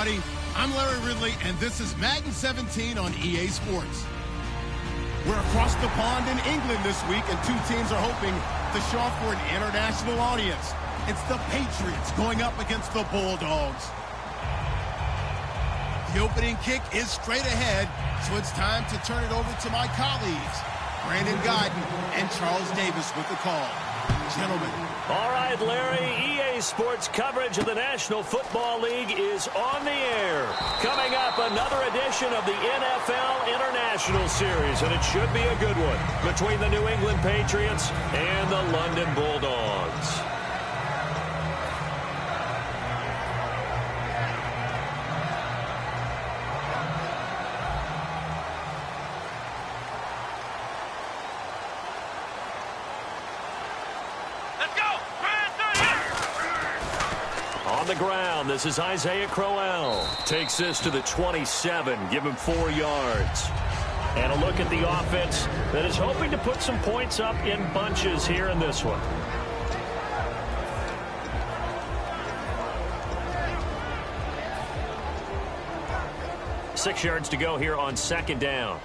everybody. I'm Larry Ridley, and this is Madden 17 on EA Sports. We're across the pond in England this week, and two teams are hoping to show off for an international audience. It's the Patriots going up against the Bulldogs. The opening kick is straight ahead, so it's time to turn it over to my colleagues, Brandon Godden and Charles Davis with the call. Gentlemen. All right, Larry, EA Sports coverage of the National Football League is on the air. Coming up, another edition of the NFL International Series, and it should be a good one between the New England Patriots and the London Bulldogs. On the ground, this is Isaiah Crowell. Takes this to the 27, give him 4 yards. And a look at the offense that is hoping to put some points up in bunches here in this one. Six yards to go here on second down.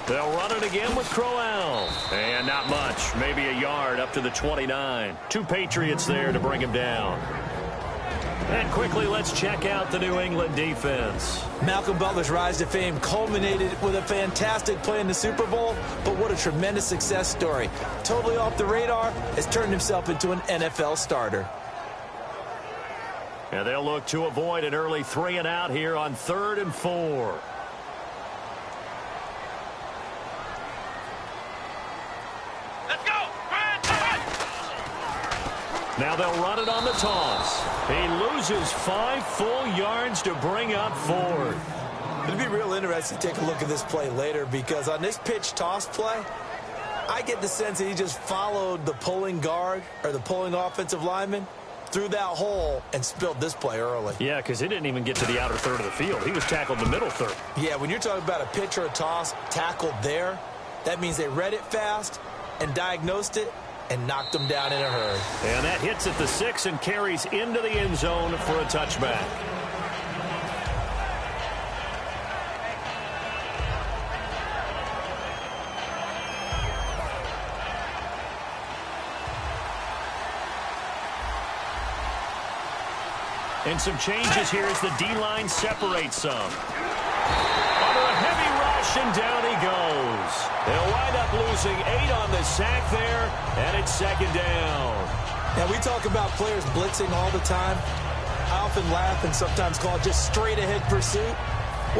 They'll run it again with Crowell. And not much. Maybe a yard up to the 29. Two Patriots there to bring him down. And quickly, let's check out the New England defense. Malcolm Butler's rise to fame culminated with a fantastic play in the Super Bowl, but what a tremendous success story. Totally off the radar, has turned himself into an NFL starter. And they'll look to avoid an early 3 and out here on 3rd and 4. Now they'll run it on the toss. He loses 5 full yards to bring up 4. It'll be real interesting to take a look at this play later, because on this pitch toss play, I get the sense that he just followed the pulling guard or the pulling offensive lineman through that hole and spilled this play early. Yeah, because he didn't even get to the outer third of the field. He was tackled in the middle third. Yeah, when you're talking about a pitch or a toss tackled there, that means they read it fast and diagnosed it and knocked him down in a hurry. And that hits at the 6 and carries into the end zone for a touchback. And some changes here as the D-line separates some. Under a heavy rush, and down he goes. They'll wind up losing 8 on the sack there, and it's second down. Now, we talk about players blitzing all the time. I often laugh and sometimes call it just straight-ahead pursuit.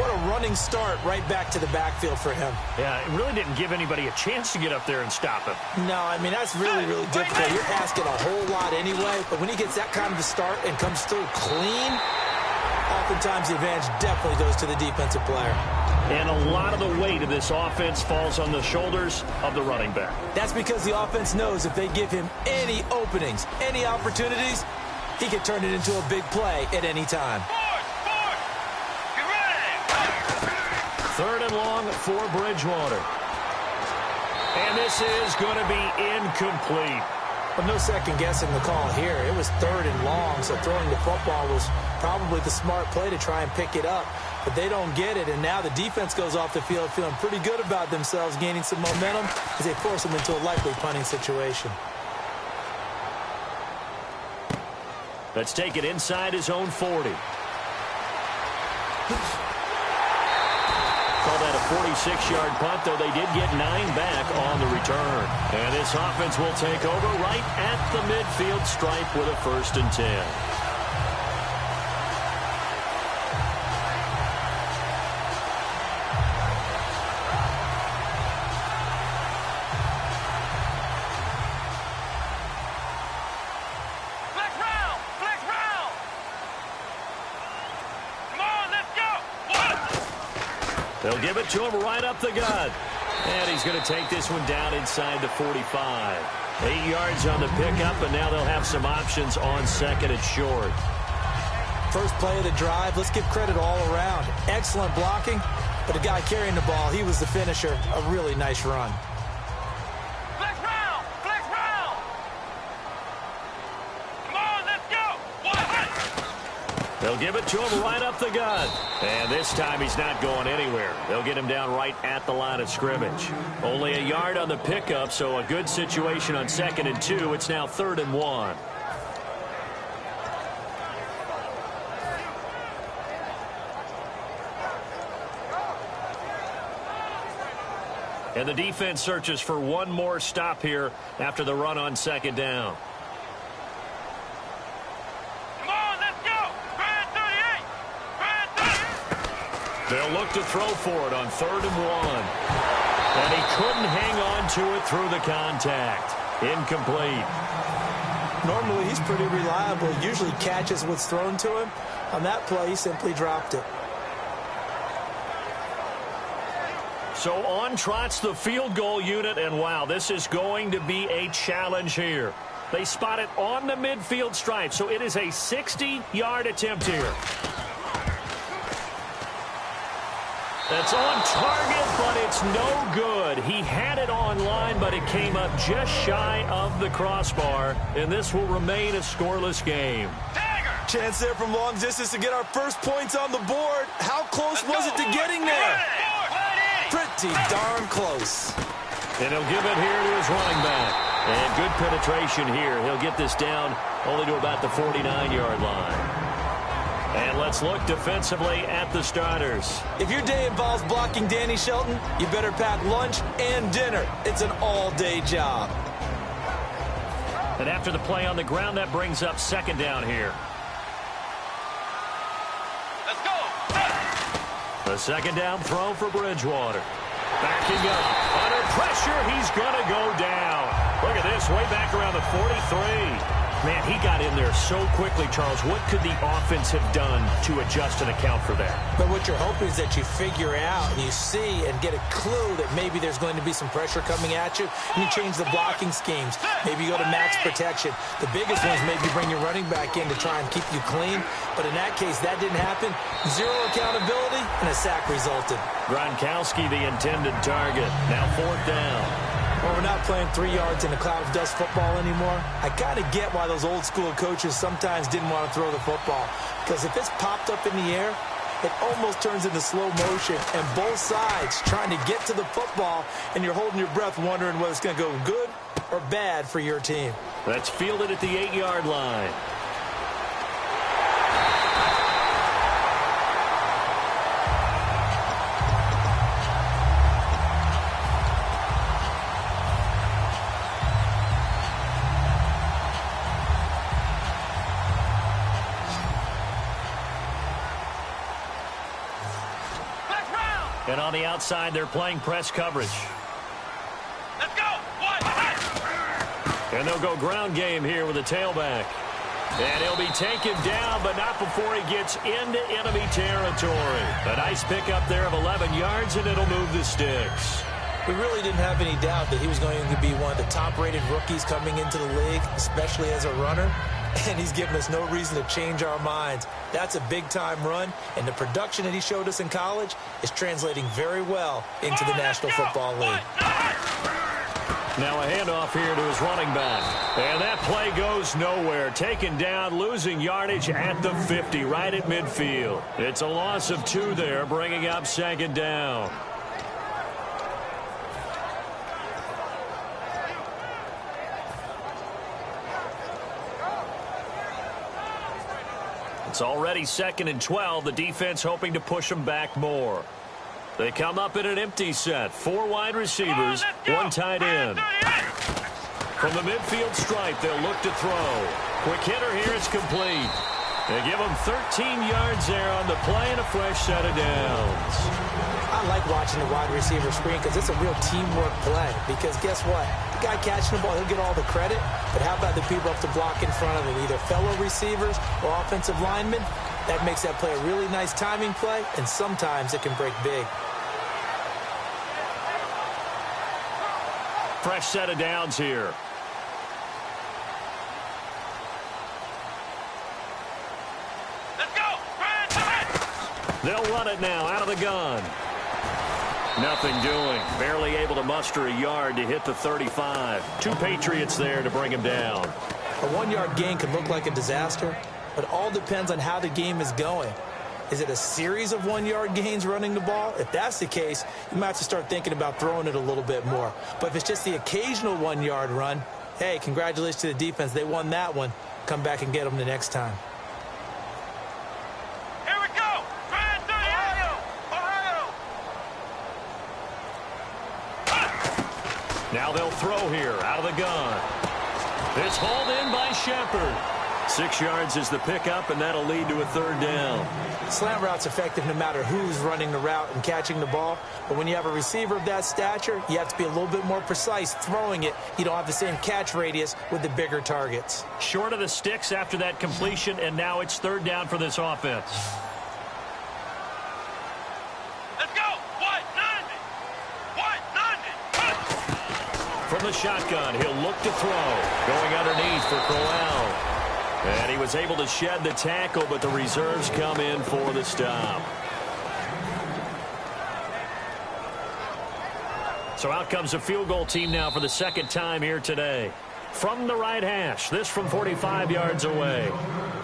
What a running start right back to the backfield for him. Yeah, it really didn't give anybody a chance to get up there and stop him. No, I mean, that's really, really difficult. You're asking a whole lot anyway, but when he gets that kind of a start and comes through clean, oftentimes the advantage definitely goes to the defensive player. And a lot of the weight of this offense falls on the shoulders of the running back. That's because the offense knows if they give him any openings, any opportunities, he can turn it into a big play at any time. 3rd and long for Bridgewater. And this is going to be incomplete. But no second guessing the call here. It was 3rd and long, so throwing the football was probably the smart play to try and pick it up. But they don't get it, and now the defense goes off the field feeling pretty good about themselves, gaining some momentum as they force them into a likely punting situation. Let's take it inside his own 40. Call that a 46-yard punt, though they did get 9 back on the return. And this offense will take over right at the midfield stripe with a 1st and 10. They'll give it to him right up the gut. And he's going to take this one down inside the 45. 8 yards on the pickup, and now they'll have some options on 2nd and short. First play of the drive, let's give credit all around. Excellent blocking, but the guy carrying the ball, he was the finisher. A really nice run. Flex round! Flex round! They'll give it to him right up the gut. And this time he's not going anywhere. They'll get him down right at the line of scrimmage. Only a yard on the pickup, so a good situation on 2nd and 2. It's now 3rd and 1. And the defense searches for one more stop here after the run on 2nd down. Come on, let's go! Brand 38! Brand 38! They'll look to throw for it on 3rd and 1. And he couldn't hang on to it through the contact. Incomplete. Normally, he's pretty reliable. He usually catches what's thrown to him. On that play, he simply dropped it. So on trots the field goal unit, and wow, this is going to be a challenge here. They spot it on the midfield stripe, so it is a 60-yard attempt here. That's on target, but it's no good. He had it on line, but it came up just shy of the crossbar, and this will remain a scoreless game. Chance there from long distance to get our first points on the board. How close was it to getting there? Pretty darn close. And he'll give it here to his running back. And good penetration here. He'll get this down only to about the 49-yard line. And let's look defensively at the starters. If your day involves blocking Danny Shelton, you better pack lunch and dinner. It's an all-day job. And after the play on the ground, that brings up 2nd down here. The 2nd down throw for Bridgewater. Backing up. Under pressure, he's going to go down. Look at this, way back around the 43. Man, he got in there so quickly, Charles. What could the offense have done to adjust and account for that? But what you're hoping is that you figure out and you see and get a clue that maybe there's going to be some pressure coming at you, and you change the blocking schemes. Maybe you go to max protection. The biggest one is maybe bring your running back in to try and keep you clean. But in that case, that didn't happen. Zero accountability, and a sack resulted. Gronkowski, the intended target. Now 4th down. Well, we're not playing 3 yards in a cloud of dust football anymore. I kind of get why those old school coaches sometimes didn't want to throw the football. Because if it's popped up in the air, it almost turns into slow motion. And both sides trying to get to the football, and you're holding your breath wondering whether it's going to go good or bad for your team. That's fielded at the 8-yard line. And on the outside, they're playing press coverage. Let's go! And they'll go ground game here with a tailback. And he'll be taken down, but not before he gets into enemy territory. A nice pickup there of 11 yards, and it'll move the sticks. We really didn't have any doubt that he was going to be one of the top-rated rookies coming into the league, especially as a runner. And he's given us no reason to change our minds. That's a big-time run, and the production that he showed us in college is translating very well into the National Football League. Now a handoff here to his running back. And that play goes nowhere. Taken down, losing yardage at the 50, right at midfield. It's a loss of 2 there, bringing up 2nd down. It's already 2nd and 12. The defense hoping to push them back more. They come up in an empty set. 4 wide receivers, 1 tight end. From the midfield stripe, they'll look to throw. Quick hitter here, it's complete. They give them 13 yards there on the play and a fresh set of downs. I like watching the wide receiver screen because it's a real teamwork play. Because guess what? The guy catching the ball, he'll get all the credit. But how about the people up to block in front of him, either fellow receivers or offensive linemen? That makes that play a really nice timing play, and sometimes it can break big. Fresh set of downs here. Let's go! They'll run it now out of the gun. Nothing doing. Barely able to muster a yard to hit the 35. 2 Patriots there to bring him down. A 1-yard gain can look like a disaster, but all depends on how the game is going. Is it a series of 1-yard gains running the ball? If that's the case, you might have to start thinking about throwing it a little bit more. But if it's just the occasional 1-yard run, hey, congratulations to the defense. They won that one. Come back and get them the next time. Here we go. Ohio. Now they'll throw here out of the gun. It's hauled in by Shepard. 6 yards is the pickup, and that'll lead to a 3rd down. Slant route's effective no matter who's running the route and catching the ball. But when you have a receiver of that stature, you have to be a little bit more precise throwing it. You don't have the same catch radius with the bigger targets. Short of the sticks after that completion, and now it's 3rd down for this offense. Let's go. White 90. From the shotgun, he'll look to throw. Going underneath for Crowell. And he was able to shed the tackle, but the reserves come in for the stop. So out comes a field goal team now for the 2nd time here today. From the right hash, this from 45 yards away.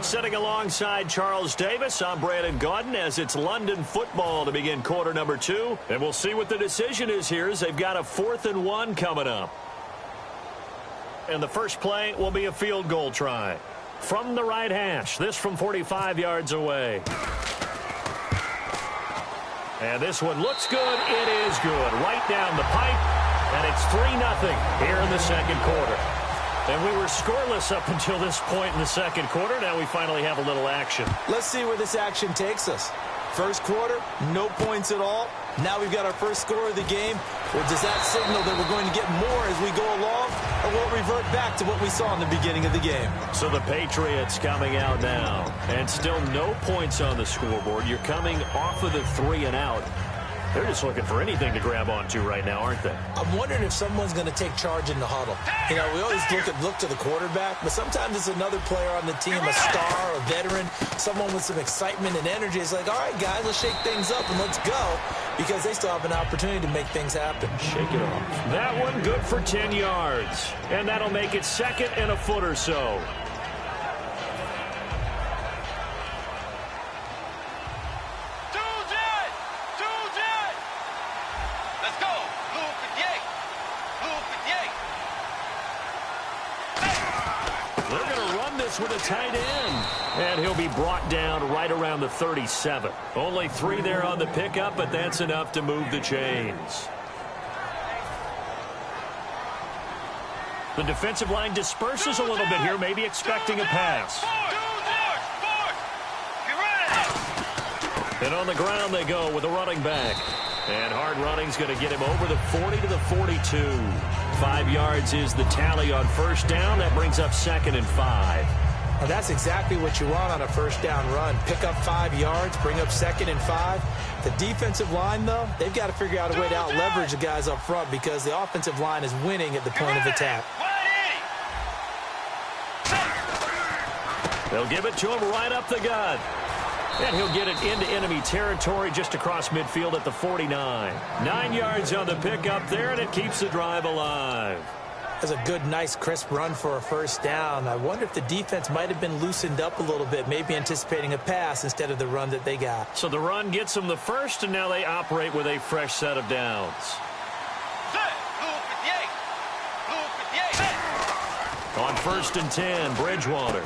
Sitting alongside Charles Davis, I'm Brandon Gaudin as it's London football to begin quarter number 2. And we'll see what the decision is here as they've got a 4th and 1 coming up. And the first play will be a field goal try. From the right hash, this from 45 yards away. And this one looks good. It is good. Right down the pipe. And it's 3-0 here in the 2nd quarter. And we were scoreless up until this point in the 2nd quarter. Now we finally have a little action. Let's see where this action takes us. First quarter, no points at all. Now we've got our first score of the game. Well, does that signal that we're going to get more as we go along, or will it revert back to what we saw in the beginning of the game? So the Patriots coming out now, and still no points on the scoreboard. You're coming off of the 3 and out. They're just looking for anything to grab onto right now, aren't they? I'm wondering if someone's going to take charge in the huddle. You know, we always look to the quarterback, but sometimes it's another player on the team, a star, a veteran, someone with some excitement and energy. It's like, all right, guys, let's shake things up and let's go, because they still have an opportunity to make things happen. Shake it off. That one good for 10 yards, and that'll make it 2nd and a foot or so. With a tight end, and he'll be brought down right around the 37. Only 3 there on the pickup, but that's enough to move the chains. The defensive line disperses a little bit here, maybe expecting a pass. And on the ground they go with a running back. And hard running's going to get him over the 40 to the 42. 5 yards is the tally on first down. That brings up 2nd and 5. Well, that's exactly what you want on a first down run. Pick up 5 yards, bring up 2nd and 5. The defensive line, though, they've got to figure out a way to out-leverage the guys up front because the offensive line is winning at the point of attack. They'll give it to him right up the gut. And he'll get it into enemy territory just across midfield at the 49. 9 yards on the pickup there, and it keeps the drive alive. That's a good, nice, crisp run for a first down. I wonder if the defense might have been loosened up a little bit, maybe anticipating a pass instead of the run that they got. So the run gets them the first, and now they operate with a fresh set of downs. On 1st and 10, Bridgewater.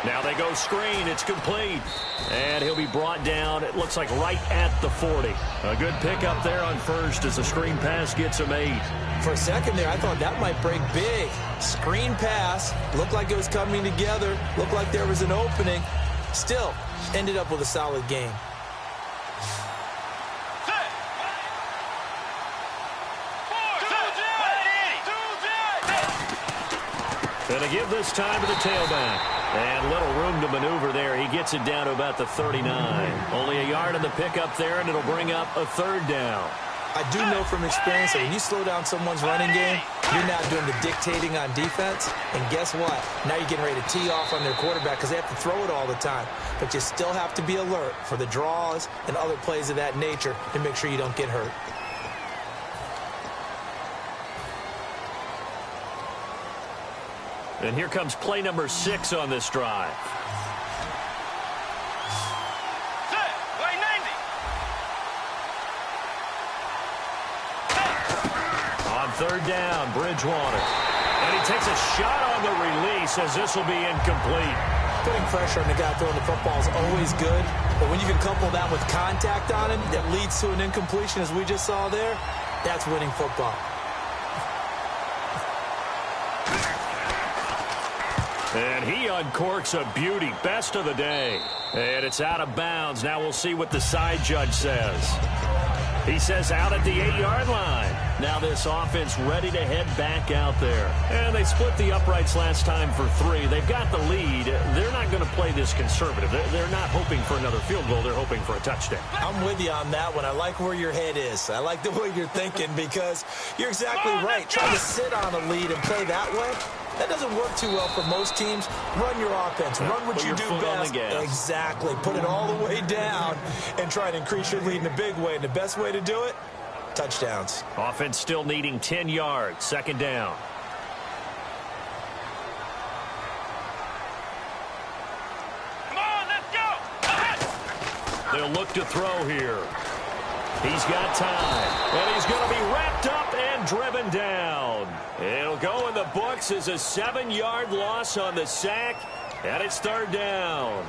Now they go screen. It's complete. And he'll be brought down, it looks like right at the 40. A good pickup there on first as the screen pass gets him 8. For a second there, I thought that might break big. Screen pass. Looked like it was coming together. Looked like there was an opening. Still, ended up with a solid game. Gonna give this time to the tailback. And little room to maneuver there. He gets it down to about the 39. Only a yard in the pickup there, and it'll bring up a 3rd down. I do know from experience that when you slow down someone's running game, you're not doing the dictating on defense. And guess what? Now you're getting ready to tee off on their quarterback because they have to throw it all the time. But you still have to be alert for the draws and other plays of that nature to make sure you don't get hurt. And here comes play number 6 on this drive. third down, Bridgewater. And he takes a shot on the release as this will be incomplete. Putting pressure on the guy throwing the football is always good, but when you can couple that with contact on him that leads to an incompletion, as we just saw there, that's winning football. And he uncorks a beauty. Best of the day. And it's out of bounds. Now we'll see what the side judge says. He says out at the 8-yard line. Now this offense ready to head back out there. And they split the uprights last time for 3. They've got the lead. They're not going to play this conservative. They're not hoping for another field goal. They're hoping for a touchdown. I'm with you on that one. I like where your head is. I like the way you're thinking because you're exactly right. Trying to sit on a lead and play that way, that doesn't work too well for most teams. Run your offense. Run what you do best. Exactly. Put it all the way down and try to increase your lead in a big way. And the best way to do it, touchdowns. Offense still needing 10 yards. Second down. Come on, let's go. They'll look to throw here. He's got time, and he's going to be wrapped up and driven down. It'll go in the books as a 7-yard loss on the sack, and it's third down.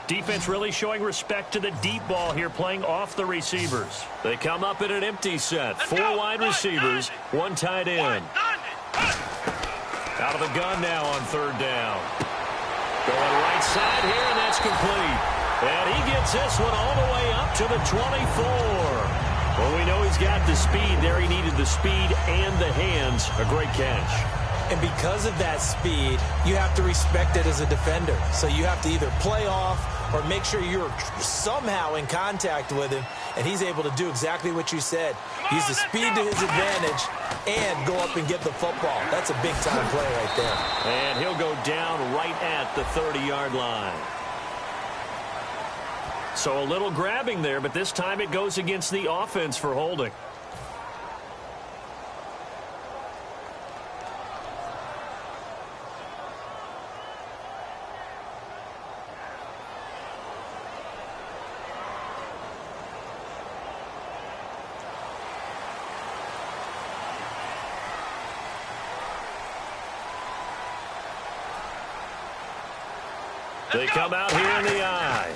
Defense really showing respect to the deep ball here, playing off the receivers. They come up in an empty set. 4 wide receivers, 1 tight end. Out of the gun now on third down. Going right side here, and that's complete. And he gets this one all the way up to the 24. Well, we know he's got the speed there. He needed the speed and the hands. A great catch. And because of that speed, you have to respect it as a defender. So you have to either play off or make sure you're somehow in contact with him, and he's able to do exactly what you said. Use the speed to his advantage and go up and get the football. That's a big-time play right there. And he'll go down right at the 30-yard line. So a little grabbing there, but this time it goes against the offense for holding. They come out here in the eye.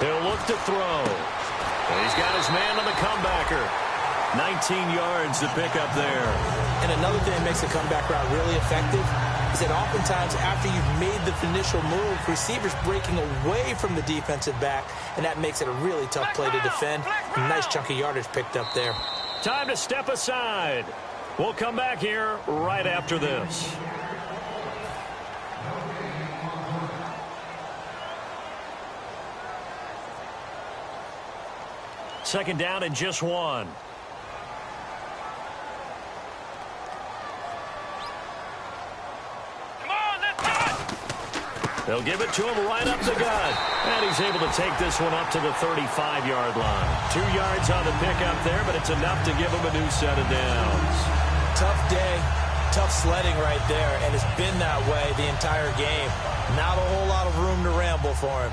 He'll look to throw. And he's got his man on the comebacker. 19 yards to pick up there. And another thing that makes the comeback route really effective is that oftentimes after you've made the initial move, receivers breaking away from the defensive back, and that makes it a really tough play to defend. A nice chunk of yardage picked up there. Time to step aside. We'll come back here right after this. Second down and just 1. Come on, let's go. They'll give it to him right up the gut. And he's able to take this one up to the 35-yard line. 2 yards on the pickup there, but it's enough to give him a new set of downs. Tough day, tough sledding right there, and it's been that way the entire game. Not a whole lot of room to ramble for him.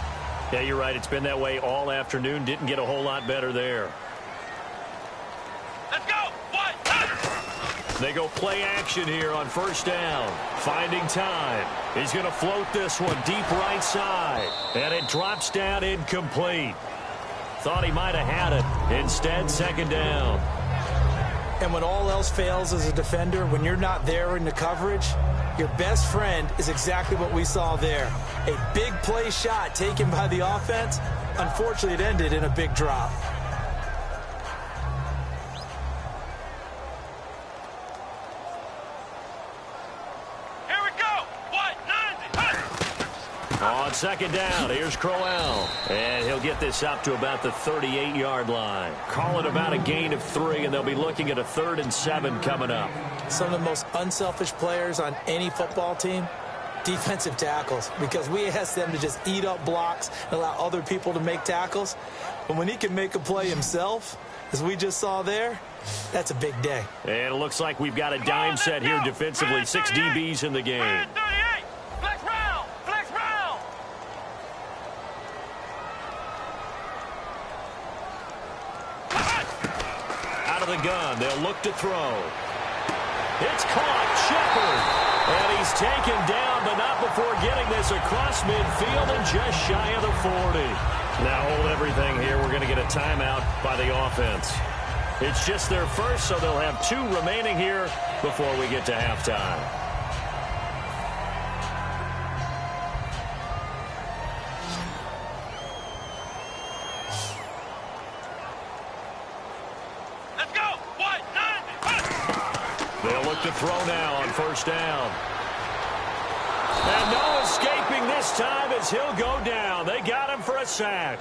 Yeah, you're right. It's been that way all afternoon. Didn't get a whole lot better there. Let's go. What? They go play action here on first down. Finding time. He's going to float this one deep right side. And it drops down incomplete. Thought he might have had it. Instead, second down. And when all else fails as a defender, when you're not there in the coverage, your best friend is exactly what we saw there. A big play shot taken by the offense. Unfortunately, it ended in a big drop. Here we go. What? 90. On second down, here's Crowell. And he'll get this up to about the 38-yard line. Call it about a gain of 3, and they'll be looking at a 3rd and 7 coming up. Some of the most unselfish players on any football team, defensive tackles, because we ask them to just eat up blocks and allow other people to make tackles. But when he can make a play himself, as we just saw there, that's a big day. And it looks like we've got a dime set here defensively. 6 DBs in the game. Flex round. Flex round. the gun. They'll look to throw. It's caught. Shepard. And he's taken down, but not before getting this across midfield and just shy of the 40. Now hold everything here. We're going to get a timeout by the offense. It's just their first, so they'll have 2 remaining here before we get to halftime. Let's go. White, 90. They'll look to throw now on first down. And no escaping this time as he'll go down. They got him for a sack.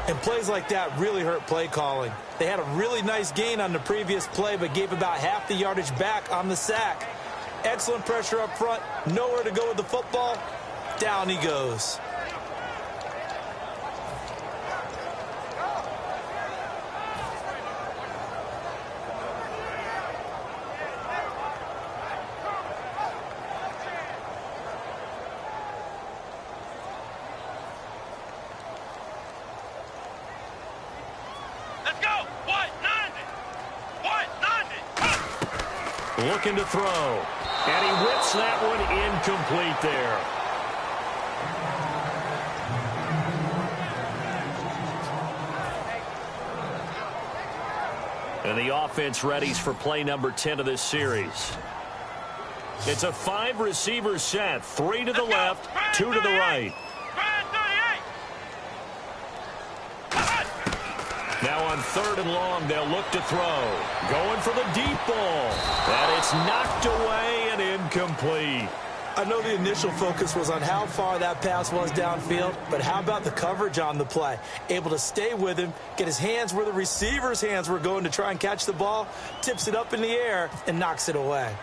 And plays like that really hurt play calling. They had a really nice gain on the previous play, but gave about half the yardage back on the sack. Excellent pressure up front. Nowhere to go with the football. Down he goes. Looking to throw. And he whips that one incomplete there. And the offense readies for play number 10 of this series. It's a 5-receiver set. 3 to the left, 2 to the right. Now on 3rd and long, they'll look to throw. Going for the deep ball. And it's knocked away and incomplete. I know the initial focus was on how far that pass was downfield, but how about the coverage on the play? Able to stay with him, get his hands where the receiver's hands were going to try and catch the ball, tips it up in the air, and knocks it away.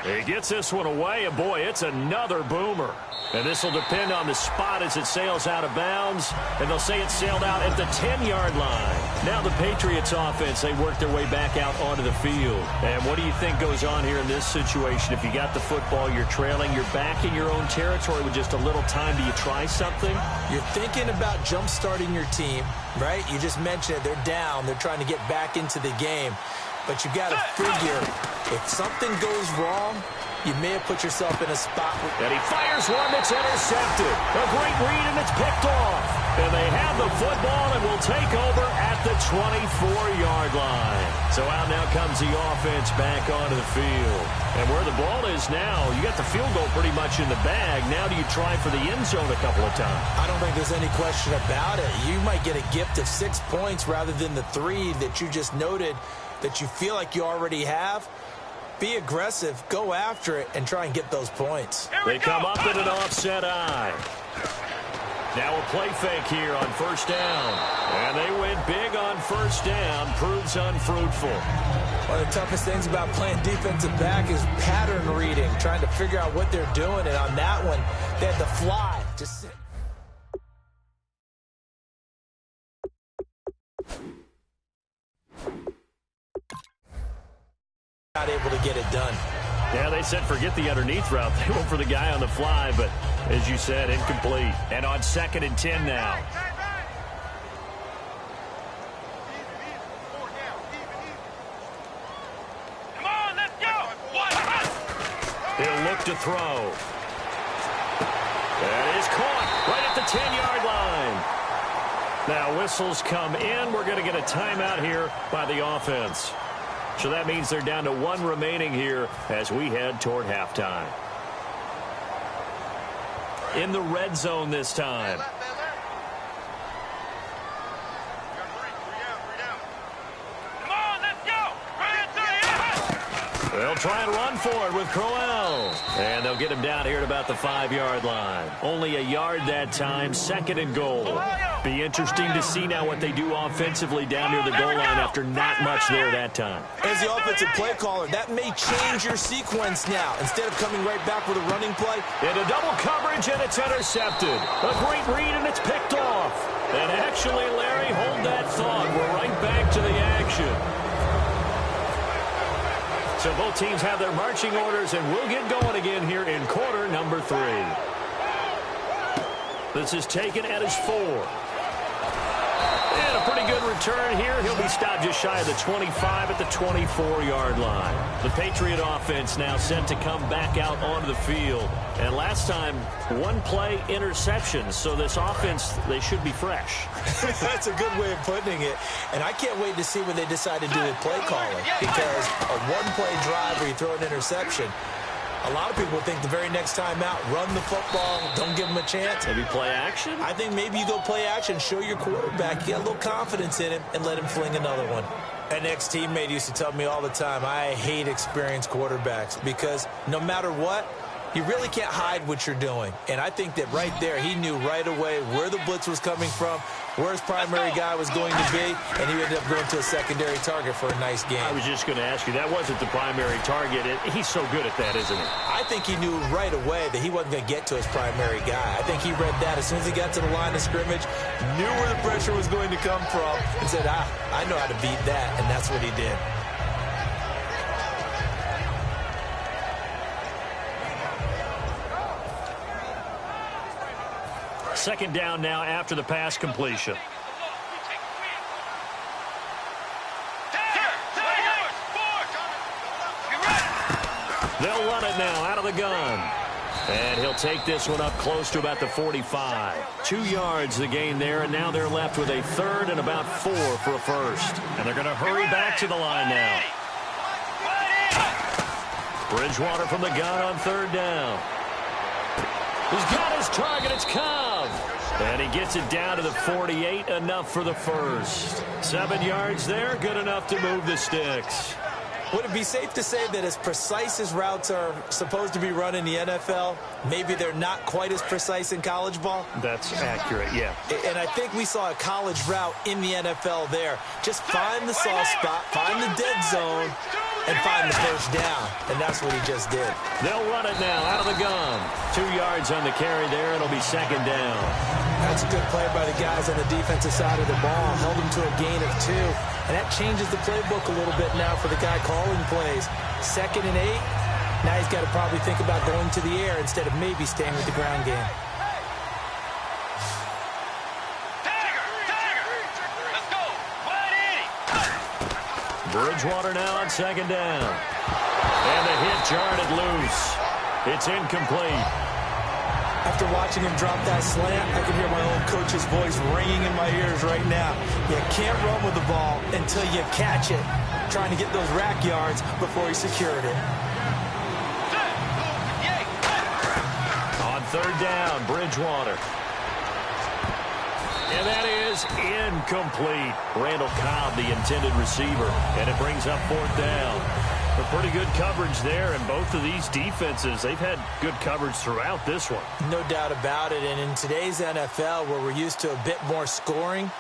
He gets this one away, and boy, it's another boomer. And this will depend on the spot as it sails out of bounds. And they'll say it sailed out at the 10-yard line. Now the Patriots offense, they work their way back out onto the field. And what do you think goes on here in this situation? If you got the football, you're trailing, you're back in your own territory with just a little time. Do you try something? You're thinking about jump-starting your team, right? You just mentioned it. They're down. They're trying to get back into the game. But you got to figure, if something goes wrong, you may have put yourself in a spot. And he fires one that's intercepted. A great read, and it's picked off. And they have the football and will take over at the 24-yard line. So out now comes the offense back onto the field. And where the ball is now, you got the field goal pretty much in the bag. Now do you try for the end zone a couple of times? I don't think there's any question about it. You might get a gift of 6 points rather than the 3 that you just noted that you feel like you already have. Be aggressive, go after it, and try and get those points. They come up in an offset eye. Now a play fake here on first down. And they went big on first down. Proves unfruitful. One of the toughest things about playing defensive back is pattern reading, trying to figure out what they're doing. And on that one, they had to fly. Just sit. Not able to get it done. Yeah, they said forget the underneath route. They went for the guy on the fly, but as you said, incomplete. And on 2nd and 10 now. Come on, let's go. He'll look to throw. That is caught right at the 10-yard line. Now whistles come in. We're going to get a timeout here by the offense. So that means they're down to 1 remaining here as we head toward halftime. In the red zone this time. Come on, let's go. They'll try and run for it with Crowell. And they'll get him down here at about the 5-yard line. Only a yard that time, 2nd and goal. Be interesting to see now what they do offensively down near the goal line after not much there that time. As the offensive play caller, that may change your sequence now. Instead of coming right back with a running play. Into double coverage, and it's intercepted. A great read, and it's picked off. And actually, Larry, hold that thought. We're right back to the action. So both teams have their marching orders, and we'll get going again here in quarter number 3. This is taken at his 4. And a pretty good return here. He'll be stopped just shy of the 25 at the 24-yard line. The Patriot offense now set to come back out onto the field. And last time, one-play interceptions. So this offense, they should be fresh. That's a good way of putting it. And I can't wait to see when they decide to do with play calling. Because a one-play drive where you throw an interception, a lot of people think the very next time out, run the football, don't give them a chance. Maybe play action? I think maybe you go play action, show your quarterback, get a little confidence in him, and let him fling another one. An ex-teammate used to tell me all the time, I hate experienced quarterbacks because no matter what, you really can't hide what you're doing. And I think that right there, he knew right away where the blitz was coming from, where his primary guy was going to be, and he ended up going to a secondary target for a nice game. I was just going to ask you, that wasn't the primary target. He's so good at that, isn't he? I think he knew right away that he wasn't going to get to his primary guy. I think he read that as soon as he got to the line of scrimmage, knew where the pressure was going to come from, and said, I know how to beat that, and that's what he did. Second down now after the pass completion. They'll run it now out of the gun. And he'll take this one up close to about the 45. 2 yards the gain there, and now they're left with a third and about 4 for a first. And they're going to hurry back to the line now. Bridgewater from the gun on third down. He's got his target. It's Cobb. And he gets it down to the 48. Enough for the first. 7 yards there. Good enough to move the sticks. Would it be safe to say that as precise as routes are supposed to be run in the NFL, maybe they're not quite as precise in college ball? That's accurate, yeah. And I think we saw a college route in the NFL there. Just find the soft spot, find the dead zone, and find the first down. And that's what he just did. They'll run it now out of the gun. 2 yards on the carry there. It'll be second down. That's a good play by the guys on the defensive side of the ball. Held him to a gain of 2. And that changes the playbook a little bit now for the guy calling plays. 2nd and 8. Now he's got to probably think about going to the air instead of maybe staying with the ground game. Bridgewater now on second down. And the hit jarred it loose. It's incomplete. After watching him drop that slant, I can hear my own coach's voice ringing in my ears right now. You can't run with the ball until you catch it. Trying to get those rack yards before he secured it. On third down, Bridgewater. And that is incomplete. Randall Cobb, the intended receiver. And it brings up fourth down. But pretty good coverage there, and both of these defenses, they've had good coverage throughout this one. No doubt about it, and in today's NFL, where we're used to a bit more scoring,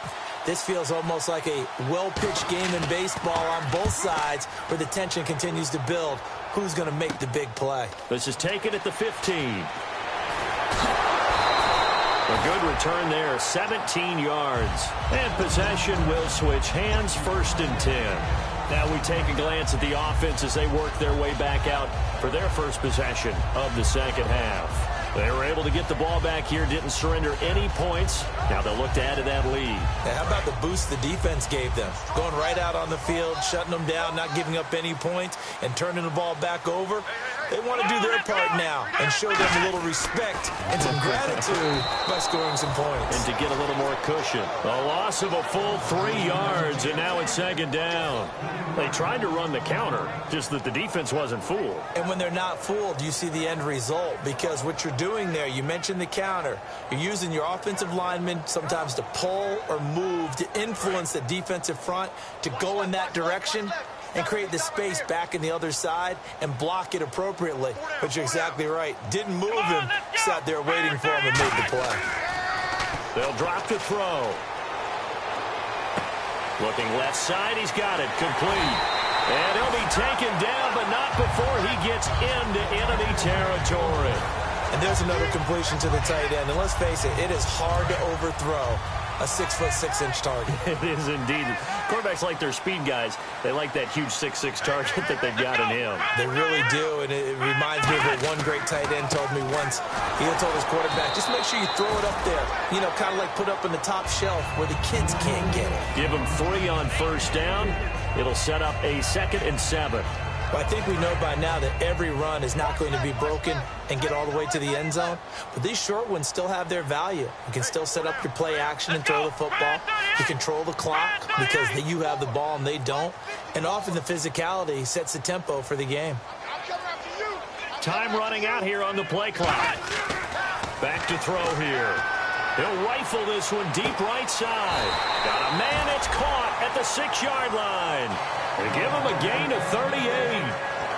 this feels almost like a well-pitched game in baseball on both sides, where the tension continues to build. Who's going to make the big play? This is taken at the 15. A good return there, 17 yards. And possession will switch hands, 1st and 10. Now we take a glance at the offense as they work their way back out for their first possession of the second half. They were able to get the ball back here, didn't surrender any points. Now they'll look to add to that lead. Now, how about the boost the defense gave them? Going right out on the field, shutting them down, not giving up any points, and turning the ball back over. They want to do their part now and show them a little respect and some gratitude by scoring some points. And to get a little more cushion. A loss of a full 3 yards, and now it's second down. They tried to run the counter, just that the defense wasn't fooled. And when they're not fooled, you see the end result, because what you're doing there, you mentioned the counter. You're using your offensive linemen sometimes to pull or move to influence the defensive front to go in that direction and create the space back in the other side and block it appropriately. But you're exactly right. Didn't move him, sat there waiting for him and made the play. They'll drop to throw. Looking left side, he's got it, complete. And he'll be taken down, but not before he gets into enemy territory. And there's another completion to the tight end. And let's face it, it is hard to overthrow a 6'6" target. It is indeed. Quarterbacks like their speed guys. They like that huge 6'6" target that they've got in him. They really do, and it reminds me of what one great tight end told me once. He told his quarterback, just make sure you throw it up there. You know, kind of like put up in the top shelf where the kids can't get it. Give him 3 on first down. It'll set up a 2nd and 7. Well, I think we know by now that every run is not going to be broken and get all the way to the end zone. But these short ones still have their value. You can still set up your play action and throw the football. You control the clock because you have the ball and they don't. And often the physicality sets the tempo for the game. Time running out here on the play clock. Back to throw here. He'll rifle this one deep right side. Got a man, it's caught at the 6-yard line. They give him a gain of 38.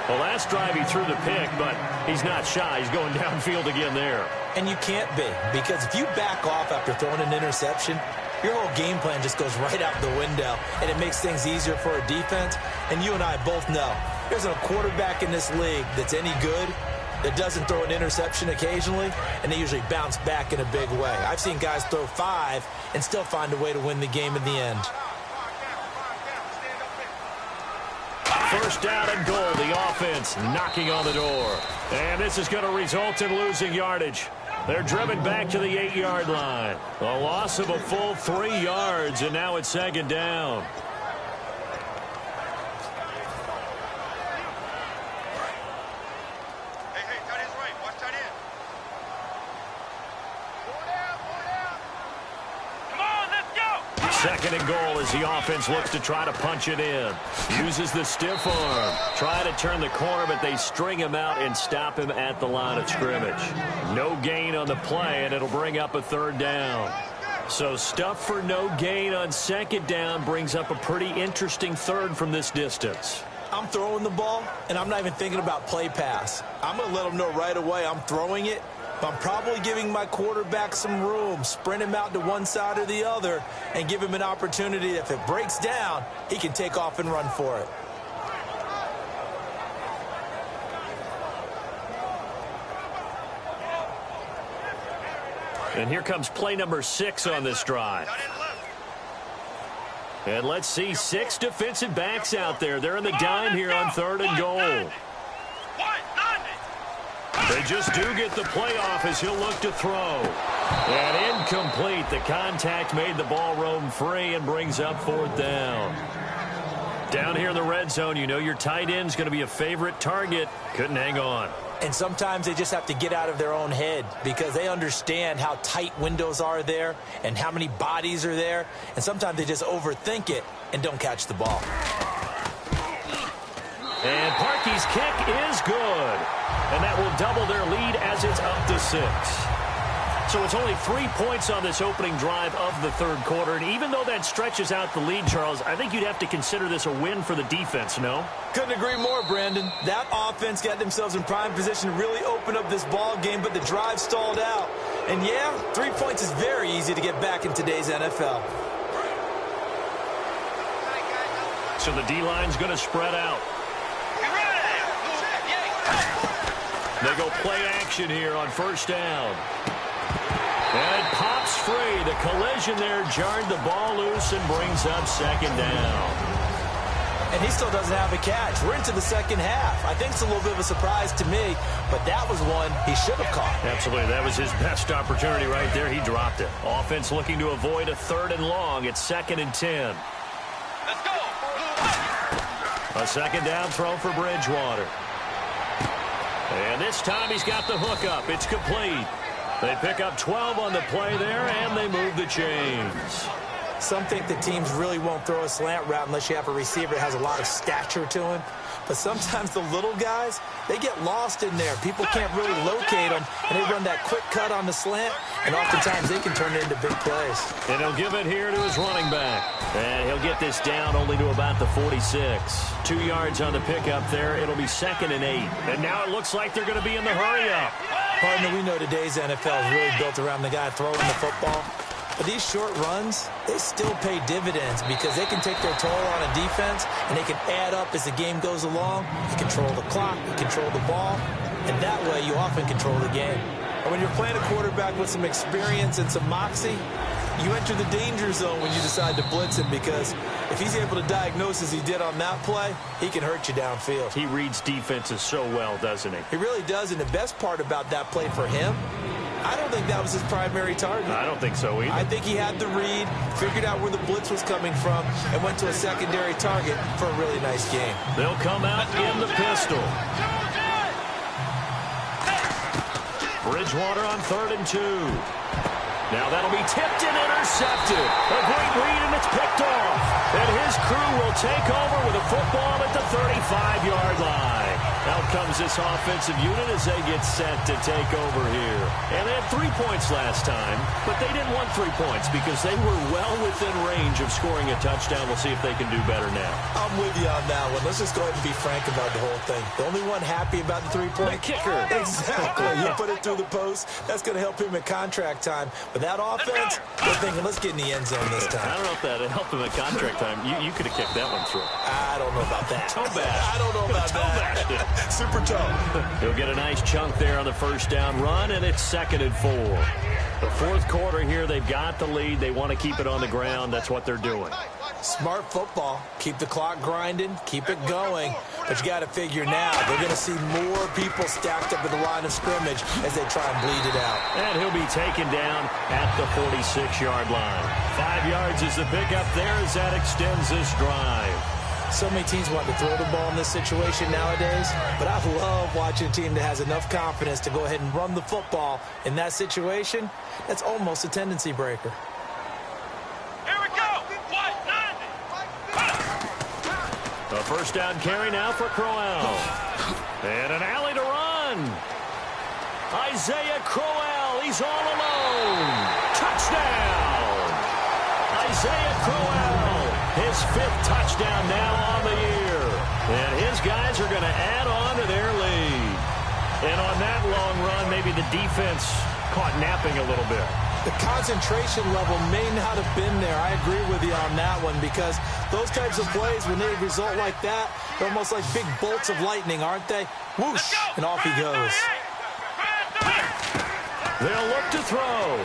Well, last drive he threw the pick, but he's not shy. He's going downfield again there. And you can't be, because if you back off after throwing an interception, your whole game plan just goes right out the window, and it makes things easier for a defense. And you and I both know there's a quarterback in this league that's any good that doesn't throw an interception occasionally, and they usually bounce back in a big way. I've seen guys throw 5 and still find a way to win the game in the end. First down and goal. The offense knocking on the door. And this is going to result in losing yardage. They're driven back to the 8-yard line. A loss of a full 3 yards, and now it's 2nd down. Second and goal as the offense looks to try to punch it in. Uses the stiff arm. Try to turn the corner, but they string him out and stop him at the line of scrimmage. No gain on the play, and it'll bring up a 3rd down. So stuff for no gain on 2nd down brings up a pretty interesting 3rd from this distance. I'm throwing the ball, and I'm not even thinking about play pass. I'm going to let them know right away I'm throwing it. But I'm probably giving my quarterback some room, sprint him out to one side or the other, and give him an opportunity. If it breaks down, he can take off and run for it. And here comes play number 6 on this drive. And let's see 6 defensive backs out there. They're in the dime here on 3rd and goal. They just do get the play off as he'll look to throw. And incomplete. The contact made the ball roam free and brings up 4th down. Down here in the red zone, you know your tight end's going to be a favorite target. Couldn't hang on. And sometimes they just have to get out of their own head because they understand how tight windows are there and how many bodies are there. And sometimes they just overthink it and don't catch the ball. And Parkey's kick is good. And that will double their lead as it's up to 6. So it's only 3 points on this opening drive of the 3rd quarter. And even though that stretches out the lead, Charles, I think you'd have to consider this a win for the defense, no? Couldn't agree more, Brandon. That offense got themselves in prime position to really open up this ball game, but the drive stalled out. And yeah, 3 points is very easy to get back in today's NFL. So the D-line's going to spread out. They go play action here on 1st down. And it pops free. The collision there jarred the ball loose and brings up 2nd down. And he still doesn't have a catch. We're into the 2nd half. I think it's a little bit of a surprise to me, but that was one he should have caught. Absolutely. That was his best opportunity right there. He dropped it. Offense looking to avoid a 3rd and long. It's 2nd and 10. Let's go. A 2nd down throw for Bridgewater. And this time he's got the hook up. It's complete. They pick up 12 on the play there, and they move the chains. Some think that teams really won't throw a slant route unless you have a receiver that has a lot of stature to him. But sometimes the little guys, they get lost in there. People can't really locate them, and they run that quick cut on the slant, and oftentimes they can turn it into big plays. And he'll give it here to his running back. And he'll get this down only to about the 46. 2 yards on the pickup there. It'll be 2nd and 8. And now it looks like they're going to be in the hurry-up. Partner, we know today's NFL is really built around the guy throwing the football. But these short runs, they still pay dividends because they can take their toll on a defense, and they can add up as the game goes along. You control the clock, you control the ball, and that way you often control the game. And when you're playing a quarterback with some experience and some moxie, you enter the danger zone when you decide to blitz him, because if he's able to diagnose as he did on that play, he can hurt you downfield. He reads defenses so well, doesn't he? He really does, and the best part about that play for him, I don't think that was his primary target. I don't think so either. I think he had the read, figured out where the blitz was coming from, and went to a secondary target for a really nice game. They'll come out in the pistol. Bridgewater on 3rd and 2. Now that'll be tipped and intercepted. A great read, and it's picked off. And his crew will take over with a football at the 35-yard line. Out comes this offensive unit as they get set to take over here. And they had 3 points last time, but they didn't want 3 points because they were well within range of scoring a touchdown. We'll see if they can do better now. I'm with you on that one. Let's just go ahead and be frank about the whole thing. The only one happy about the 3-point kicker. Exactly. You put it through the post. That's going to help him at contract time. But that offense, they're thinking, let's get in the end zone this time. I don't know if that helped him at contract time. You could have kicked that one through. I don't know about that. Toe bash. I don't know about that. Super toe. He'll get a nice chunk there on the first down run, and it's 2nd and 4. The fourth quarter here, they've got the lead. They want to keep it on the ground. That's what they're doing. Smart football. Keep the clock grinding. Keep it going. But you got to figure now, they're going to see more people stacked up at the line of scrimmage as they try and bleed it out. And he'll be taken down at the 46-yard line. 5 yards is the pickup there as that extends this drive. So many teams want to throw the ball in this situation nowadays, but I love watching a team that has enough confidence to go ahead and run the football in that situation. That's almost a tendency breaker. Here we go. A first down carry now for Crowell. And an alley to run. Isaiah Crowell, he's all alone. Touchdown. Isaiah Crowell, his 5th touchdown now on the year. And his guys are going to add on to their lead. And on that long run, maybe the defense caught napping a little bit. The concentration level may not have been there. I agree with you on that one, because those types of plays, when they result like that, they're almost like big bolts of lightning, aren't they? Whoosh, and off he goes. They'll look to throw.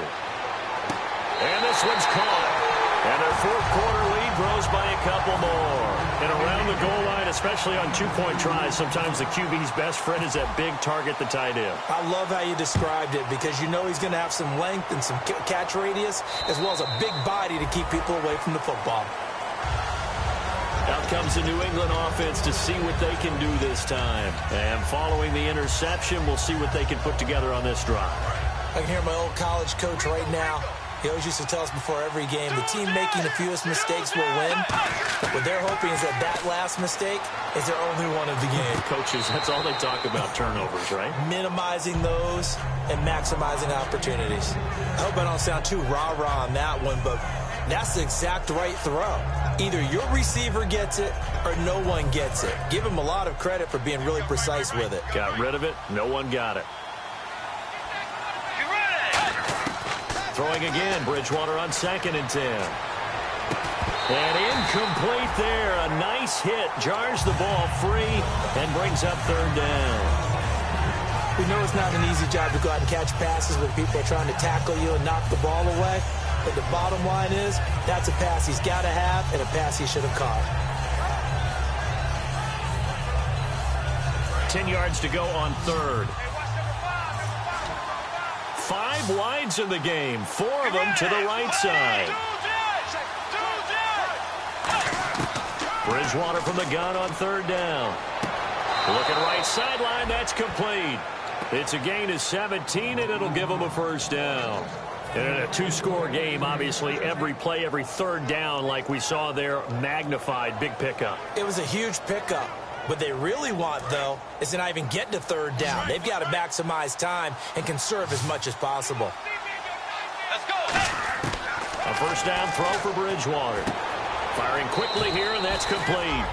And this one's caught. And their fourth quarter lead grows by a couple more. And around the goal line, especially on 2-point tries, sometimes the QB's best friend is that big target, the tight end. I love how you described it, because you know he's going to have some length and some catch radius, as well as a big body to keep people away from the football. Out comes the New England offense to see what they can do this time. And following the interception, we'll see what they can put together on this drive. I can hear my old college coach right now. He always used to tell us before every game, the team making the fewest mistakes will win. What they're hoping is that that last mistake is their only one of the game. Coaches, that's all they talk about, turnovers, right? Minimizing those and maximizing opportunities. I hope I don't sound too rah-rah on that one, but that's the exact right throw. Either your receiver gets it or no one gets it. Give him a lot of credit for being really precise with it. Got rid of it. No one got it. Throwing again, Bridgewater on 2nd and 10. And incomplete there. A nice hit. Jars the ball free and brings up 3rd down. We know it's not an easy job to go out and catch passes when people are trying to tackle you and knock the ball away. But the bottom line is, that's a pass he's got to have and a pass he should have caught. 10 yards to go on 3rd. 5 wides in the game, 4 of them to the right side. Bridgewater from the gun on 3rd down. Looking right sideline, that's complete. It's a gain of 17, and it'll give them a first down. And in a 2-score game, obviously, every play, every 3rd down, like we saw there, magnified, big pickup. It was a huge pickup. What they really want, though, is to not even get to 3rd down. They've got to maximize time and conserve as much as possible. Let's go. A first down throw for Bridgewater. Firing quickly here, and that's complete.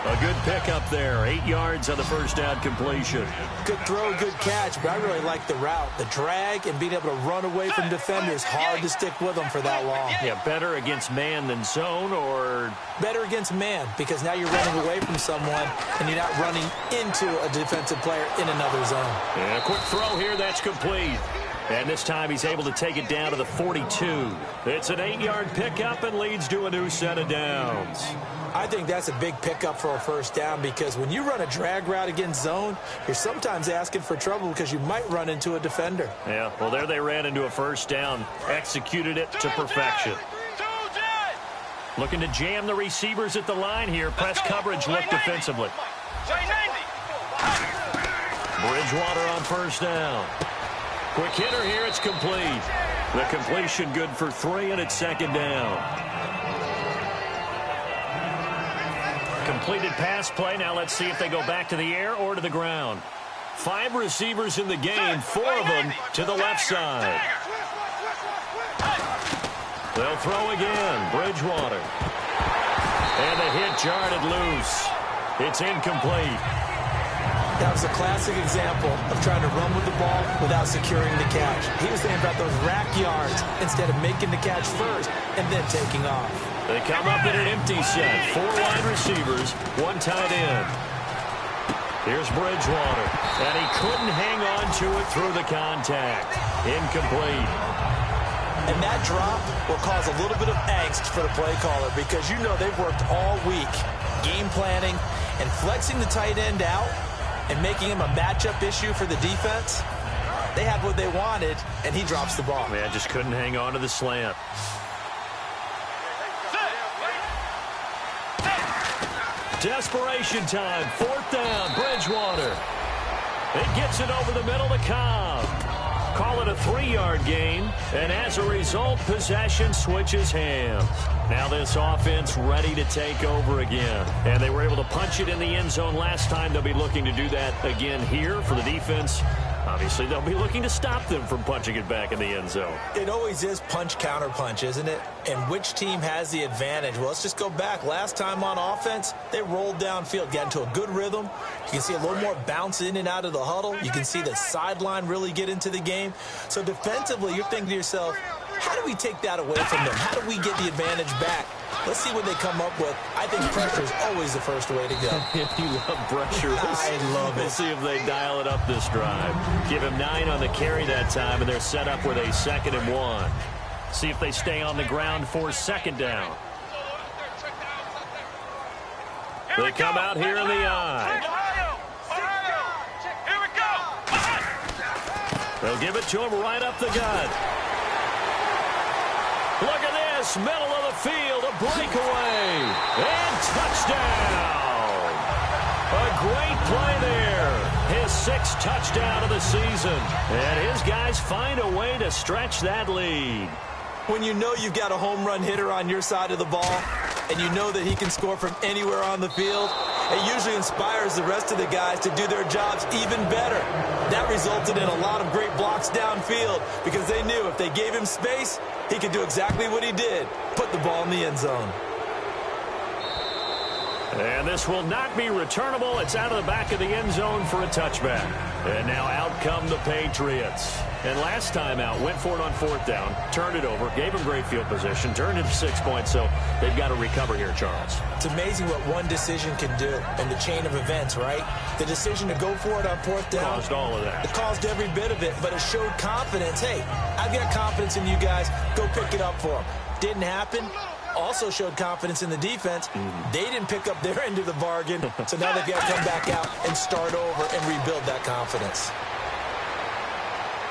A good pickup there. 8 yards on the first down completion. Good throw, good catch, but I really like the route. The drag and being able to run away from defenders, hard to stick with them for that long. Yeah, better against man than zone, or... Better against man, because now you're running away from someone and you're not running into a defensive player in another zone. And a quick throw here, that's complete. And this time he's able to take it down to the 42. It's an 8-yard pickup and leads to a new set of downs. I think that's a big pickup for a first down because when you run a drag route against zone, you're sometimes asking for trouble because you might run into a defender. Yeah, well, there they ran into a first down, executed it to perfection. Looking to jam the receivers at the line here. Press coverage look defensively. Bridgewater on first down. Quick hitter here, it's complete. The completion good for 3, and it's second down. Completed pass play. Now let's see if they go back to the air or to the ground. 5 receivers in the game, 4 of them to the left side. They'll throw again. Bridgewater. And the hit jarred it loose. It's incomplete. That was a classic example of trying to run with the ball without securing the catch. He was thinking about those rack yards instead of making the catch first and then taking off. They come up in an empty set. 4 wide receivers, 1 tight end. Here's Bridgewater. And he couldn't hang on to it through the contact. Incomplete. And that drop will cause a little bit of angst for the play caller because you know they've worked all week game planning and flexing the tight end out and making him a matchup issue for the defense. They had what they wanted, and he drops the ball. Man, just couldn't hang on to the slant. Desperation time. 4th down. Bridgewater. It gets it over the middle to Cobb. Call it a 3-yard gain, and as a result, possession switches hands. Now this offense ready to take over again. And they were able to punch it in the end zone last time. They'll be looking to do that again here for the defense. Obviously, they'll be looking to stop them from punching it back in the end zone. It always is punch, counter punch, isn't it? And which team has the advantage? Well, let's just go back. Last time on offense, they rolled downfield, got into a good rhythm. You can see a little more bounce in and out of the huddle. You can see the sideline really get into the game. So defensively, you're thinking to yourself, how do we take that away from them? How do we get the advantage back? Let's see what they come up with. I think pressure is always the first way to go. You love pressure. I love it. We'll see if they dial it up this drive. Give him 9 on the carry that time, and they're set up with a 2nd and 1. See if they stay on the ground for 2nd down. They come out here in the eye. They'll give it to him right up the gut. Look at this, middle of the field, a breakaway, and touchdown. A great play there. His 6th touchdown of the season. And his guys find a way to stretch that lead. When you know you've got a home run hitter on your side of the ball, and you know that he can score from anywhere on the field, it usually inspires the rest of the guys to do their jobs even better. That resulted in a lot of great blocks downfield because they knew if they gave him space, he could do exactly what he did, put the ball in the end zone. And this will not be returnable. It's out of the back of the end zone for a touchback. And now out come the Patriots. And last time out, went for it on 4th down, turned it over, gave him great field position, turned it to 6 points, so they've got to recover here, Charles. It's amazing what one decision can do in the chain of events, right? The decision to go for it on 4th down. Caused all of that. It caused every bit of it, but it showed confidence. Hey, I've got confidence in you guys. Go pick it up for them. Didn't happen. Also showed confidence in the defense. They didn't pick up their end of the bargain, so now they've got to come back out and start over and rebuild that confidence.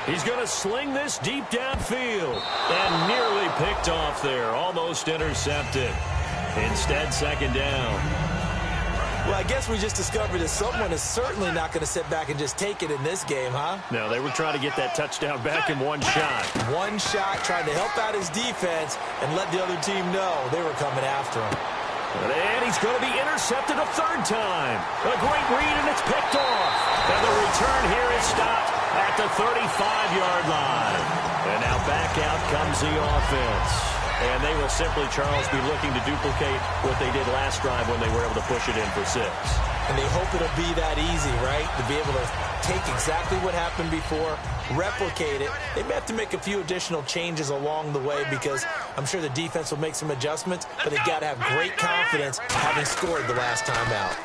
He's going to sling this deep downfield and nearly picked off there, almost intercepted. Instead, 2nd down. Well, I guess we just discovered that someone is certainly not going to sit back and just take it in this game, huh? No, they were trying to get that touchdown back in one shot. One shot, trying to help out his defense and let the other team know they were coming after him. And he's going to be intercepted a 3rd time. A great read, and it's picked off. And the return here is stopped at the 35-yard line. And now back out comes the offense. And they will simply, Charles, be looking to duplicate what they did last drive when they were able to push it in for 6. And they hope it'll be that easy, right? To be able to take exactly what happened before, replicate it. They may have to make a few additional changes along the way because I'm sure the defense will make some adjustments, but they've got to have great confidence having scored the last time out.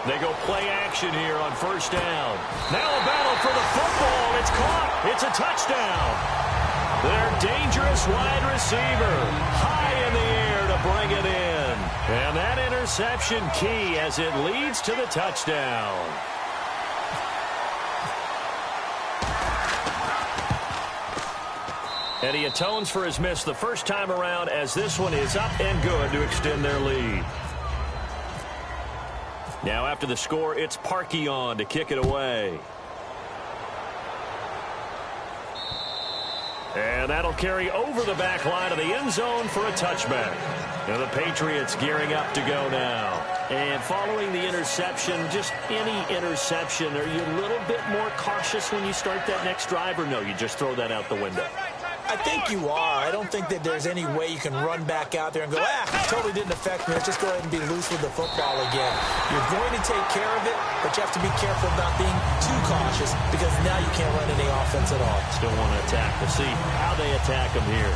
They go play action here on first down. Now a battle for the football. It's caught. It's a touchdown. Their dangerous wide receiver high in the air to bring it in. And that interception key as it leads to the touchdown. And he atones for his miss the first time around as this one is up and good to extend their lead. Now after the score, it's Parkey on to kick it away. And that'll carry over the back line of the end zone for a touchback. Now the Patriots gearing up to go now. And following the interception, just any interception, are you a little bit more cautious when you start that next drive, or no, you just throw that out the window? I think you are. I don't think that there's any way you can run back out there and go, totally didn't affect me. Let's just go ahead and be loose with the football again. You're going to take care of it, but you have to be careful about being too cautious because now you can't run any offense at all. Still want to attack. We'll see how they attack them here.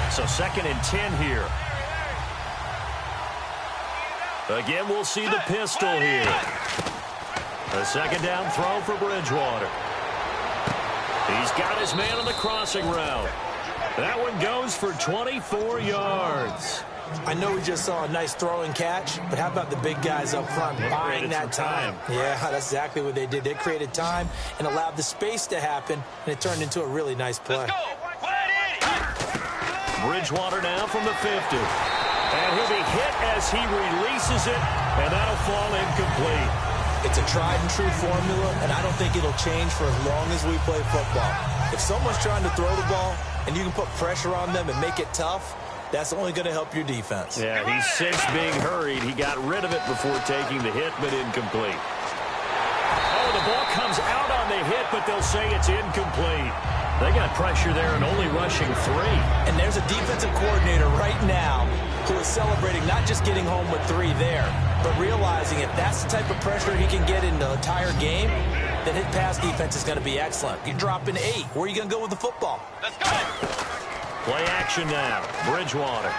So 2nd and 10 here. Again, we'll see the pistol here. A 2nd down throw for Bridgewater. He's got his man on the crossing route. That one goes for 24 yards. I know we just saw a nice throw and catch, but how about the big guys up front buying that time? Yeah, that's exactly what they did. They created time and allowed the space to happen, and it turned into a really nice play. Bridgewater now from the 50. And he'll be hit as he releases it, and that'll fall incomplete. It's a tried-and-true formula, and I don't think it'll change for as long as we play football. If someone's trying to throw the ball and you can put pressure on them and make it tough, that's only going to help your defense. Yeah, he's since being hurried. He got rid of it before taking the hit, but incomplete. Oh, the ball comes out on the hit, but they'll say it's incomplete. They got pressure there and only rushing 3. And there's a defensive coordinator right now who is celebrating not just getting home with 3 there, but realizing if that's the type of pressure he can get in the entire game, then his pass defense is going to be excellent. You're dropping 8. Where are you going to go with the football? Let's go. Play action now. Bridgewater.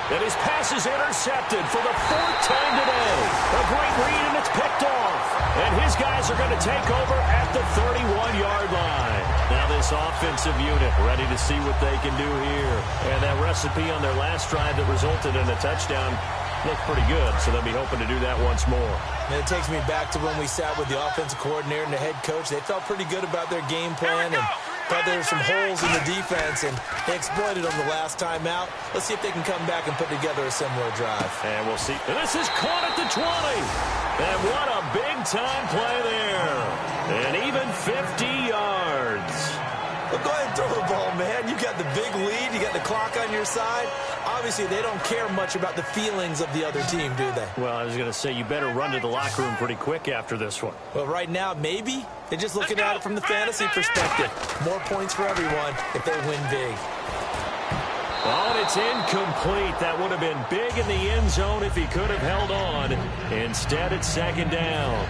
And his pass is intercepted for the 4th time today. A great read, and it's picked off. And his guys are going to take over at the 31-yard line. Now this offensive unit ready to see what they can do here. And that recipe on their last drive that resulted in a touchdown looked pretty good, so they'll be hoping to do that once more. And it takes me back to when we sat with the offensive coordinator and the head coach. They felt pretty good about their game plan and thought there were some holes in the defense, and they exploited them the last time out. Let's see if they can come back and put together a similar drive. And we'll see. And this is caught at the 20. And what a big-time play there. And even 50 yards. Well, go ahead and throw the ball, man. You got the big lead. You got the clock on your side. Obviously, they don't care much about the feelings of the other team, do they? Well, I was going to say, you better run to the locker room pretty quick after this one. Well, right now, maybe. They're just looking at it from the fantasy perspective. More points for everyone if they win big. Oh, and it's incomplete. That would have been big in the end zone if he could have held on. Instead, it's 2nd down.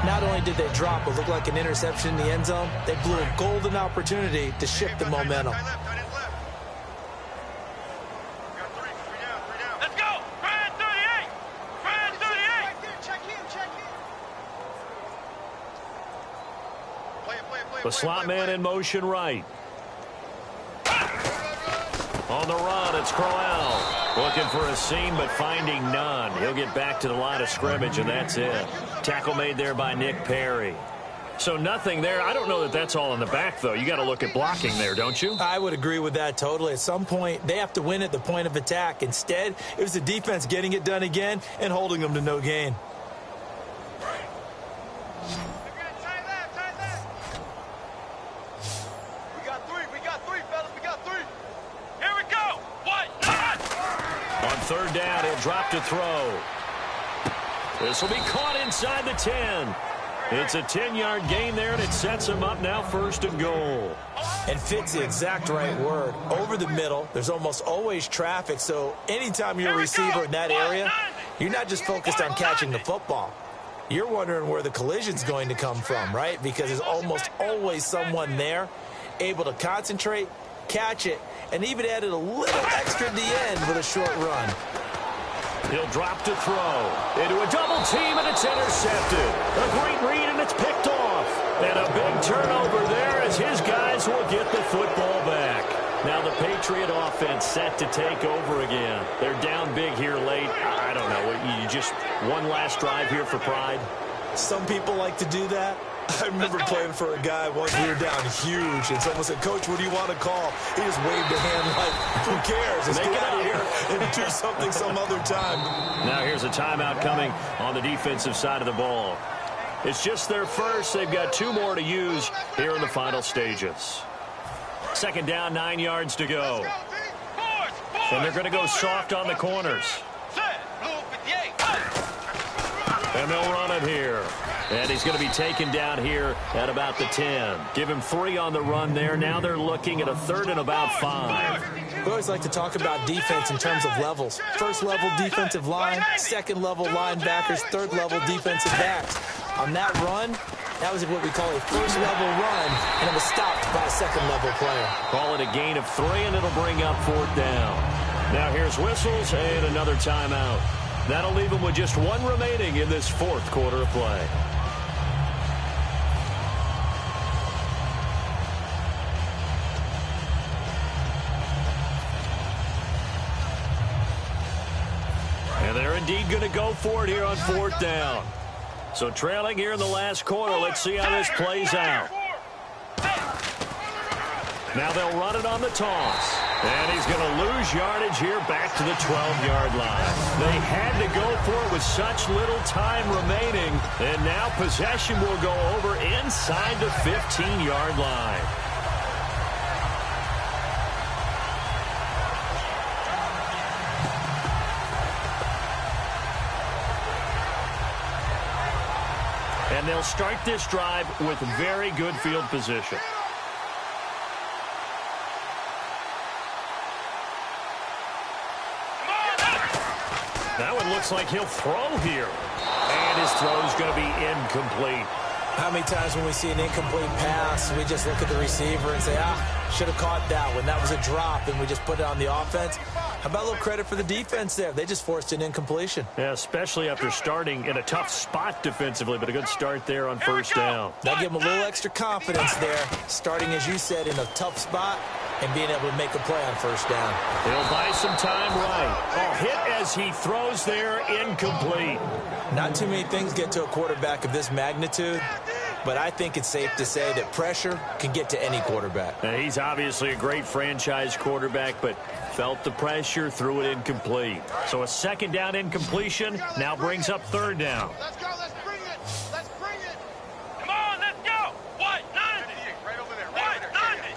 Not only did they drop what looked like an interception in the end zone, they blew a golden opportunity to shift the momentum. Let's go. 38. 38. Check in. The slot man in motion right. On the run, it's Crowell. Looking for a seam, but finding none. He'll get back to the line of scrimmage, and that's it. Tackle made there by Nick Perry. So nothing there. I don't know that that's all in the back, though. You got to look at blocking there, don't you? I would agree with that totally. At some point, they have to win at the point of attack. Instead, it was the defense getting it done again and holding them to no gain. On 3rd down, he'll drop to throw. This will be caught inside the 10. It's a 10-yard gain there, and it sets him up now 1st and goal. And fit's the exact right word. Over the middle, there's almost always traffic, so anytime you're a receiver in that area, you're not just focused on catching the football. you're wondering where the collision's going to come from, right? Because there's almost always someone there able to concentrate, catch it, and even added a little extra at the end with a short run. He'll drop to throw. Into a double team, and it's intercepted. A great read, and it's picked off. And a big turnover there as his guys will get the football back. Now the Patriot offense set to take over again. They're down big here late. I don't know. You just one last drive here for pride? Some people like to do that. I remember playing for a guy once. We were down huge, and someone said, "Coach, what do you want to call?" He just waved a hand like, who cares? Let's get out of here and do something some other time. Now here's a timeout coming on the defensive side of the ball. It's just their first. They've got 2 more to use here in the final stages. Second down, 9 yards to go. And they're going to go soft on the corners. And they'll run it here. And he's going to be taken down here at about the 10. Give him 3 on the run there. Now they're looking at a 3rd and about 5. We always like to talk about defense in terms of levels. First level defensive line, second level linebackers, third level defensive backs. On that run, that was what we call a first level run, and it was stopped by a second level player. Call it a gain of 3, and it'll bring up 4th down. Now here's whistles and another timeout. That'll leave them with just 1 remaining in this 4th quarter of play. And they're indeed going to go for it here on 4th down. So trailing here in the last quarter. Let's see how this plays out. Now they'll run it on the toss. And he's going to lose yardage here back to the 12-yard line. They had to go for it with such little time remaining. And now possession will go over inside the 15-yard line. And they'll start this drive with very good field position. That one looks like he'll throw here. And his throw is going to be incomplete. How many times when we see an incomplete pass, we just look at the receiver and say, should have caught that one. That was a drop, and we just put it on the offense. How about a little credit for the defense there? They just forced an incompletion. Yeah, especially after starting in a tough spot defensively, but a good start there on 1st down. That'll give them a little extra confidence there, starting, as you said, in a tough spot and being able to make a play on 1st down. He'll buy some time right. Hit as he throws there, incomplete. Not too many things get to a quarterback of this magnitude, but I think it's safe to say that pressure can get to any quarterback. Now, he's obviously a great franchise quarterback, but felt the pressure, threw it incomplete. So a 2nd down incompletion now brings up 3rd down. Let's go, let's bring it. Let's bring it. Come on, let's go. What? 90. Right over there. What? 90.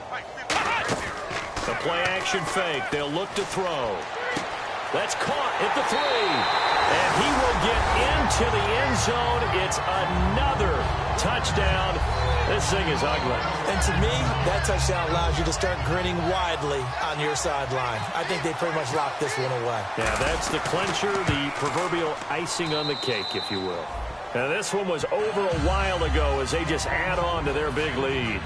The play action fake. They'll look to throw. That's caught at the 3. And he will get into the end zone. It's another touchdown. This thing is ugly. And to me, that touchdown allows you to start grinning widely on your sideline. I think they pretty much locked this one away. Yeah, that's the clincher, the proverbial icing on the cake, if you will. Now, this one was over a while ago as they just add on to their big lead.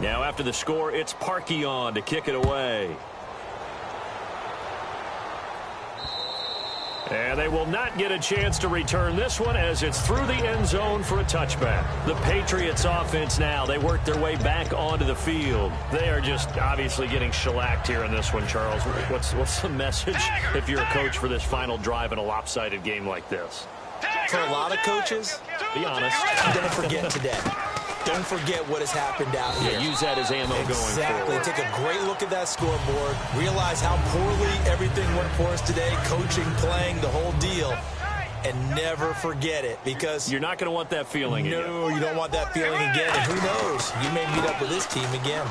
Now, after the score, it's Parkey on to kick it away. And they will not get a chance to return this one as it's through the end zone for a touchback. The Patriots offense now, they work their way back onto the field. They are just obviously getting shellacked here in this one, Charles. What's the message if you're a coach for this final drive in a lopsided game like this? For a lot of coaches, be honest, don't forget today. Don't forget what has happened out here. Yeah, use that as ammo going forward. Exactly. Take a great look at that scoreboard. Realize how poorly everything went for us today. Coaching, playing, the whole deal. And never forget it, because you're not going to want that feeling again. No, you don't want that feeling again. And who knows? You may meet up with this team again.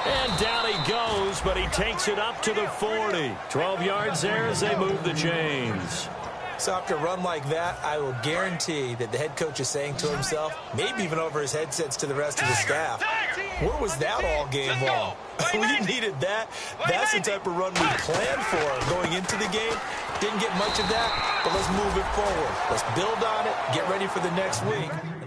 And down he goes, but he takes it up to the 40. 12 yards there as they move the chains. So after a run like that, I will guarantee that the head coach is saying to himself, maybe even over his headsets to the rest of the staff, Where was that all game long? We needed that. That's the type of run we planned for going into the game. Didn't get much of that, but let's move it forward. Let's build on it, get ready for the next week.